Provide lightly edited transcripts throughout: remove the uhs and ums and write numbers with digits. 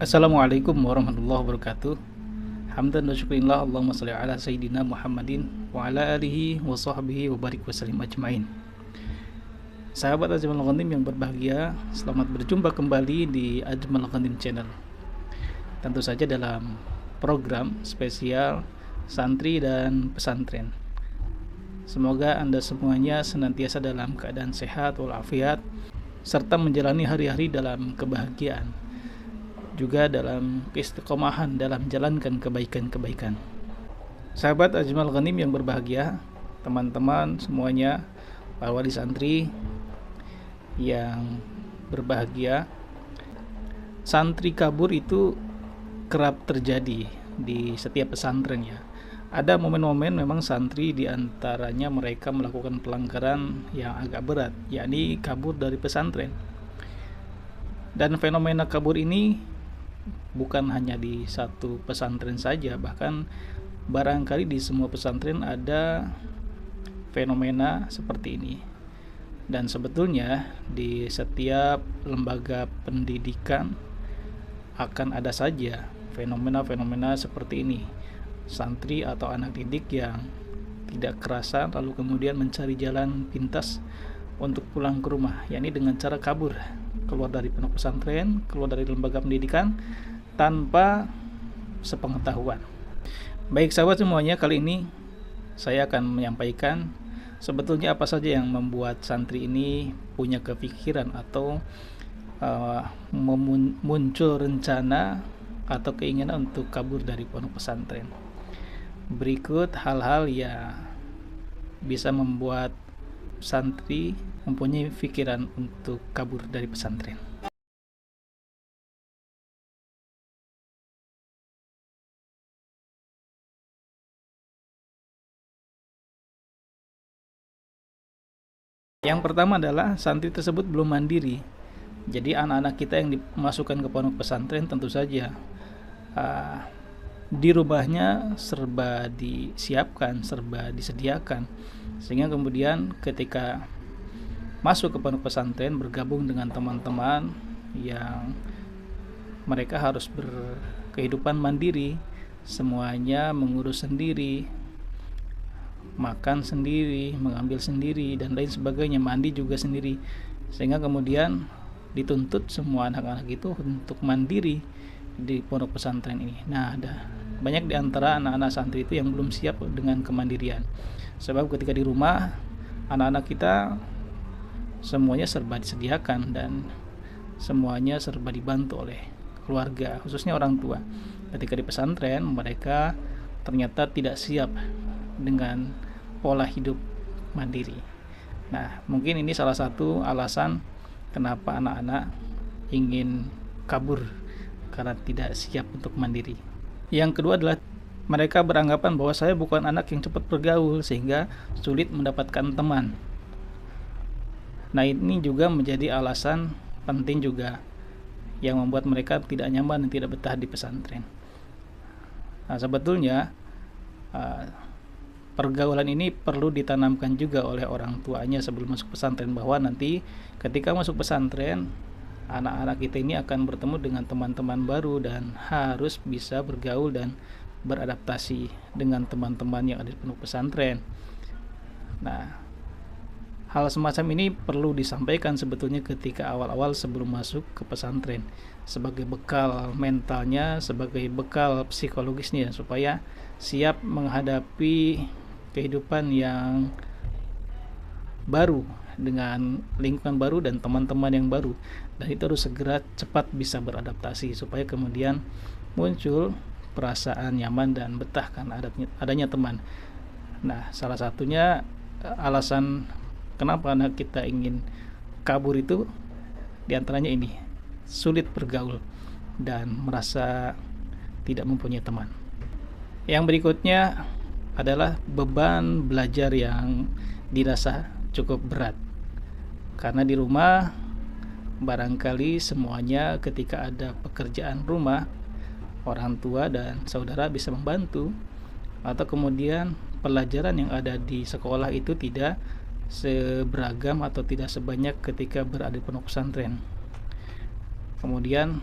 Assalamualaikum warahmatullahi wabarakatuh. Hamdan wa syukrillah, Allahumma shalli ala sayyidina Muhammadin wa ala alihi wa sahbihi wa barik wa sallim ajmain. Sahabat Ajmal Ghanim yang berbahagia, selamat berjumpa kembali di Ajmal Ghanim Channel. Tentu saja dalam program spesial santri dan pesantren. Semoga Anda semuanya senantiasa dalam keadaan sehat walafiat serta menjalani hari-hari dalam kebahagiaan, juga dalam keistiqomahan dalam menjalankan kebaikan-kebaikan. Sahabat Ajmal Ghanim yang berbahagia, teman-teman semuanya, para wali santri yang berbahagia, santri kabur itu kerap terjadi di setiap pesantren ya. Ada momen-momen memang santri diantaranya mereka melakukan pelanggaran yang agak berat, yakni kabur dari pesantren. Dan fenomena kabur ini bukan hanya di satu pesantren saja, bahkan barangkali di semua pesantren ada fenomena seperti ini. Dan sebetulnya di setiap lembaga pendidikan akan ada saja fenomena-fenomena seperti ini. Santri atau anak didik yang tidak kerasa lalu kemudian mencari jalan pintas untuk pulang ke rumah, yakni dengan cara kabur, keluar dari pondok pesantren, keluar dari lembaga pendidikan tanpa sepengetahuan. Baik sahabat semuanya, kali ini saya akan menyampaikan sebetulnya apa saja yang membuat santri ini punya kepikiran atau muncul rencana atau keinginan untuk kabur dari pondok pesantren. Berikut hal-hal yang bisa membuat santri mempunyai pikiran untuk kabur dari pesantren. Yang pertama adalah santri tersebut belum mandiri. Jadi anak-anak kita yang dimasukkan ke pondok pesantren tentu saja di rumahnya serba disiapkan, serba disediakan, sehingga kemudian ketika masuk ke pondok pesantren bergabung dengan teman-teman yang mereka harus berkehidupan mandiri, semuanya mengurus sendiri, makan sendiri, mengambil sendiri dan lain sebagainya, mandi juga sendiri, sehingga kemudian dituntut semua anak-anak itu untuk mandiri di pondok pesantren ini. Nah, ada banyak di antara anak-anak santri itu yang belum siap dengan kemandirian. Sebab ketika di rumah anak-anak kita semuanya serba disediakan dan semuanya serba dibantu oleh keluarga, khususnya orang tua. Ketika di pesantren mereka ternyata tidak siap dengan pola hidup mandiri. Nah, mungkin ini salah satu alasan kenapa anak-anak ingin kabur, karena tidak siap untuk mandiri. Yang kedua adalah mereka beranggapan bahwa saya bukan anak yang cepat bergaul sehingga sulit mendapatkan teman. Nah, ini juga menjadi alasan penting juga yang membuat mereka tidak nyaman dan tidak betah di pesantren. Nah, sebetulnya pergaulan ini perlu ditanamkan juga oleh orang tuanya sebelum masuk pesantren, bahwa nanti ketika masuk pesantren anak-anak kita ini akan bertemu dengan teman-teman baru dan harus bisa bergaul dan beradaptasi dengan teman-teman yang ada di pondok pesantren. Nah, hal semacam ini perlu disampaikan sebetulnya ketika awal-awal sebelum masuk ke pesantren, sebagai bekal mentalnya, sebagai bekal psikologisnya, supaya siap menghadapi kehidupan yang baru dengan lingkungan baru dan teman-teman yang baru, dan itu harus segera cepat bisa beradaptasi supaya kemudian muncul perasaan nyaman dan betah karena adanya teman. Nah, salah satunya alasan kenapa anak kita ingin kabur itu diantaranya ini, sulit bergaul dan merasa tidak mempunyai teman. Yang berikutnya adalah beban belajar yang dirasa cukup berat, karena di rumah barangkali semuanya ketika ada pekerjaan rumah orang tua dan saudara bisa membantu, atau kemudian pelajaran yang ada di sekolah itu tidak seberagam atau tidak sebanyak ketika berada di pondok pesantren. Kemudian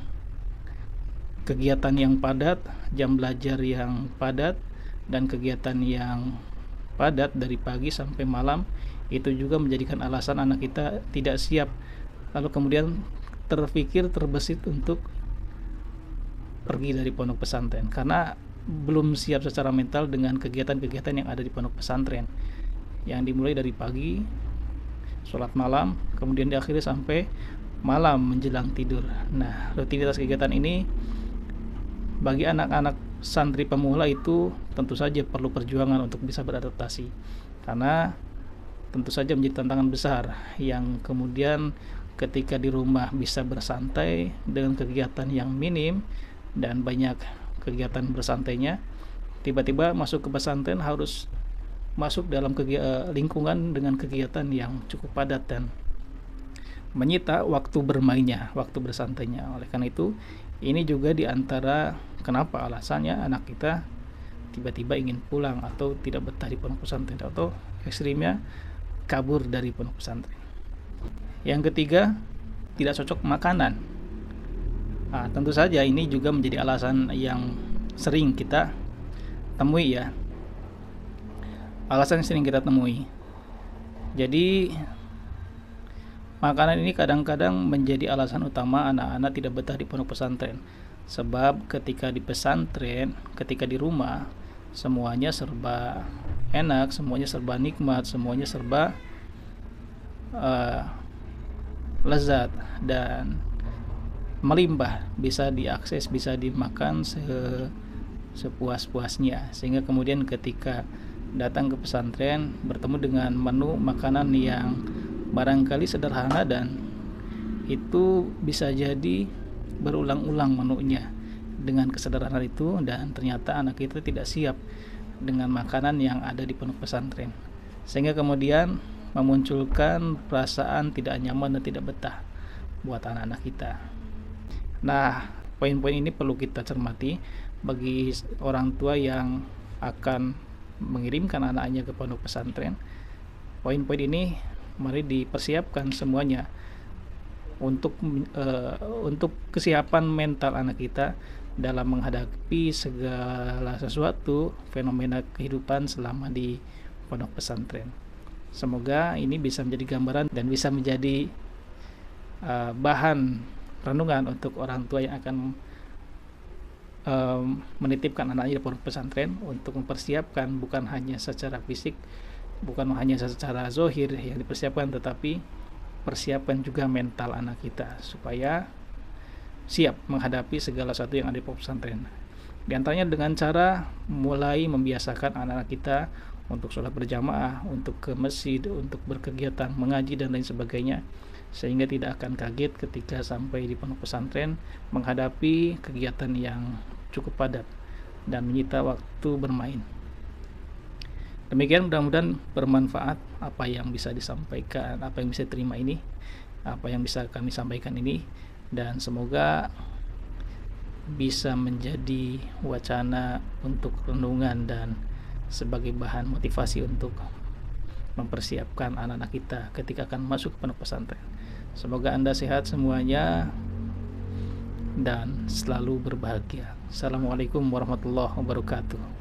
kegiatan yang padat, jam belajar yang padat, dan kegiatan yang padat dari pagi sampai malam, itu juga menjadikan alasan anak kita tidak siap, lalu kemudian terbesit untuk pergi dari pondok pesantren karena belum siap secara mental dengan kegiatan-kegiatan yang ada di pondok pesantren, yang dimulai dari pagi, sholat malam, kemudian diakhiri sampai malam menjelang tidur. Nah, rutinitas kegiatan ini bagi anak-anak santri pemula itu tentu saja perlu perjuangan untuk bisa beradaptasi, karena tentu saja menjadi tantangan besar yang kemudian ketika di rumah bisa bersantai dengan kegiatan yang minim dan banyak kegiatan bersantainya, tiba-tiba masuk ke pesantren harus masuk dalam lingkungan dengan kegiatan yang cukup padat dan menyita waktu bermainnya, waktu bersantainya. Oleh karena itu, ini juga diantara kenapa alasannya anak kita tiba-tiba ingin pulang atau tidak betah di pondok pesantren, atau ekstrimnya kabur dari pondok pesantren. Yang ketiga, tidak cocok makanan. Nah, tentu saja ini juga menjadi alasan yang sering kita temui ya. Alasan yang sering kita temui. Jadi makanan ini kadang-kadang menjadi alasan utama anak-anak tidak betah di pondok pesantren. Sebab ketika di pesantren, ketika di rumah, semuanya serba enak, semuanya serba nikmat, semuanya serba lezat dan melimpah, bisa diakses, bisa dimakan sepuas-puasnya, sehingga kemudian ketika datang ke pesantren bertemu dengan menu makanan yang barangkali sederhana dan itu bisa jadi berulang-ulang menunya dengan kesederhanaan itu, dan ternyata anak kita tidak siap dengan makanan yang ada di pondok pesantren, sehingga kemudian memunculkan perasaan tidak nyaman dan tidak betah buat anak-anak kita. Nah, poin-poin ini perlu kita cermati bagi orang tua yang akan mengirimkan anaknya ke pondok pesantren. Poin-poin ini mari dipersiapkan semuanya untuk kesiapan mental anak kita dalam menghadapi segala sesuatu fenomena kehidupan selama di pondok pesantren. Semoga ini bisa menjadi gambaran dan bisa menjadi bahan renungan untuk orang tua yang akan menitipkan anaknya di pondok pesantren, untuk mempersiapkan bukan hanya secara fisik, bukan hanya secara zohir yang dipersiapkan, tetapi persiapkan juga mental anak kita supaya siap menghadapi segala sesuatu yang ada di pondok pesantren. Di antaranya dengan cara mulai membiasakan anak-anak kita untuk sholat berjamaah, untuk ke masjid, untuk berkegiatan mengaji dan lain sebagainya, sehingga tidak akan kaget ketika sampai di pondok pesantren menghadapi kegiatan yang cukup padat dan menyita waktu bermain. Demikian, mudah-mudahan bermanfaat apa yang bisa disampaikan, apa yang bisa terima ini, apa yang bisa kami sampaikan ini, dan semoga bisa menjadi wacana untuk renungan dan sebagai bahan motivasi untuk mempersiapkan anak-anak kita ketika akan masuk ke pondok pesantren. Semoga Anda sehat semuanya dan selalu berbahagia. Assalamualaikum warahmatullahi wabarakatuh.